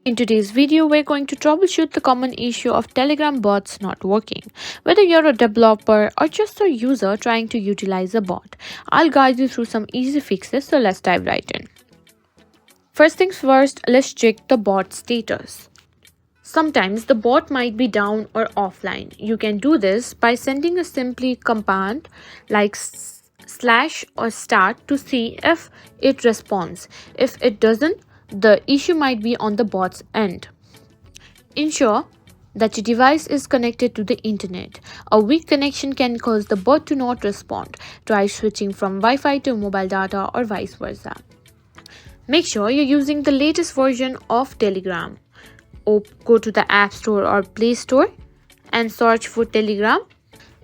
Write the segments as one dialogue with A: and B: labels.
A: In today's video, we're going to troubleshoot the common issue of Telegram bots not working. Whether you're a developer or just a user trying to utilize a bot, I'll guide you through some easy fixes, so let's dive right in. First things first, let's check the bot status. Sometimes the bot might be down or offline. You can do this by sending a simply command like slash or start to see if it responds. If it doesn't, the issue might be on the bot's end. Ensure that your device is connected to the internet. A weak connection can cause the bot to not respond. Try switching from Wi-Fi to mobile data or vice versa. Make sure you're using the latest version of Telegram. Go to the App Store or Play Store and search for Telegram.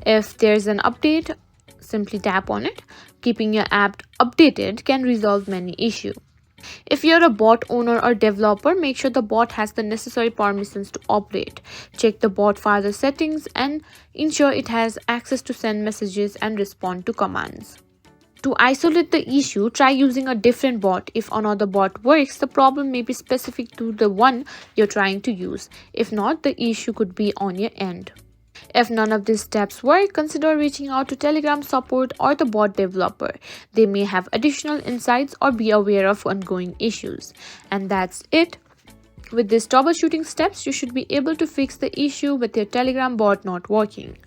A: If there's an update, simply tap on it. Keeping your app updated can resolve many issues. If you're a bot owner or developer, make sure the bot has the necessary permissions to operate. Check the bot file settings and ensure it has access to send messages and respond to commands. To isolate the issue, try using a different bot. If another bot works, the problem may be specific to the one you're trying to use. If not, the issue could be on your end. If none of these steps work, consider reaching out to Telegram support or the bot developer. They may have additional insights or be aware of ongoing issues. And that's it. With these troubleshooting steps, you should be able to fix the issue with your Telegram bot not working.